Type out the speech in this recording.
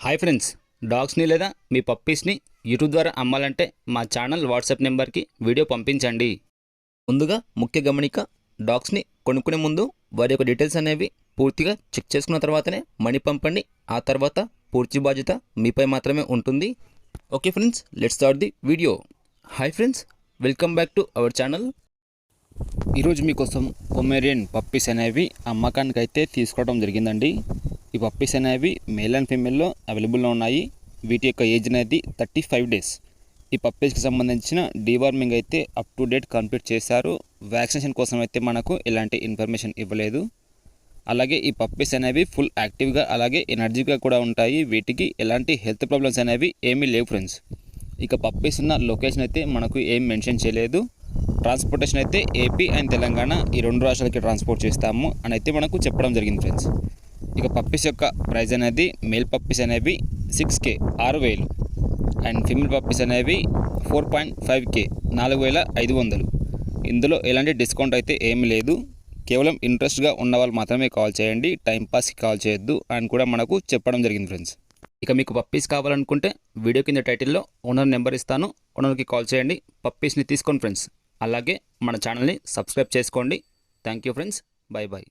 Hi friends, డాగ్స్ని లేదా మీ పప్పీస్ని YouTube ద్వారా అమ్మాలంటే మా ఛానల్ వాట్సాప్ నెంబర్కి వీడియో పంపించండి. ముందుగా ముఖ్య గమనిక, డాగ్స్ని కొనుక్కునే ముందు వారి యొక్క డీటెయిల్స్ అనేవి పూర్తిగా చెక్ చేసుకున్న తర్వాతనే మనీ పంపండి. ఆ తర్వాత పూర్తి బాధ్యత మీపై మాత్రమే ఉంటుంది. Okay friends, let's start the video. Hi friends, welcome back to our channel. ఈరోజు మీకోసం పొమేరియన్ పప్పీస్ అనేవి అమ్మకానికి అయితే తీసుకోవడం జరిగిందండి. ఈ పప్పీస్ అనేవి మేల్ అండ్ ఫీమేల్లో అవైలబుల్లో ఉన్నాయి. వీటి యొక్క ఏజ్ అనేది 35 డేస్. ఈ పప్పీస్కి సంబంధించిన డీవార్మింగ్ అయితే అప్ టు డేట్ కంప్లీట్ చేశారు. వ్యాక్సినేషన్ కోసం అయితే మనకు ఎలాంటి ఇన్ఫర్మేషన్ ఇవ్వలేదు. అలాగే ఈ పప్పీస్ అనేవి ఫుల్ యాక్టివ్గా అలాగే ఎనర్జీగా కూడా ఉంటాయి. వీటికి ఎలాంటి హెల్త్ ప్రాబ్లమ్స్ అనేవి ఏమీ లేవు ఫ్రెండ్స్. ఇక పప్పీస్ ఉన్న లొకేషన్ అయితే మనకు ఏం మెన్షన్ చేయలేదు. ట్రాన్స్పోర్టేషన్ అయితే ఏపీ అండ్ తెలంగాణ ఈ రెండు రాష్ట్రాలకి ట్రాన్స్పోర్ట్ చేస్తాము అని అయితే మనకు చెప్పడం జరిగింది ఫ్రెండ్స్. ఇక పప్పీస్ యొక్క ప్రైస్ అనేది మేల్ పప్పీస్ అనేవి 6K 6,000 అండ్ ఫీమేల్ పప్పీస్ అనేవి 4.5K 4,500. ఇందులో ఎలాంటి డిస్కౌంట్ అయితే ఏమీ లేదు. కేవలం ఇంట్రెస్ట్గా ఉన్న వాళ్ళు మాత్రమే కాల్ చేయండి, టైంపాస్కి కాల్ చేయొద్దు అని కూడా మనకు చెప్పడం జరిగింది ఫ్రెండ్స్. ఇక మీకు పప్పీస్ కావాలనుకుంటే వీడియో కింద టైటిల్లో ఓనర్ నెంబర్ ఇస్తాను, ఓనర్కి కాల్ చేయండి, పప్పీస్ని తీసుకోండి ఫ్రెండ్స్. అలాగే మన ఛానల్ని సబ్స్క్రైబ్ చేసుకోండి. Thank you friends, bye bye.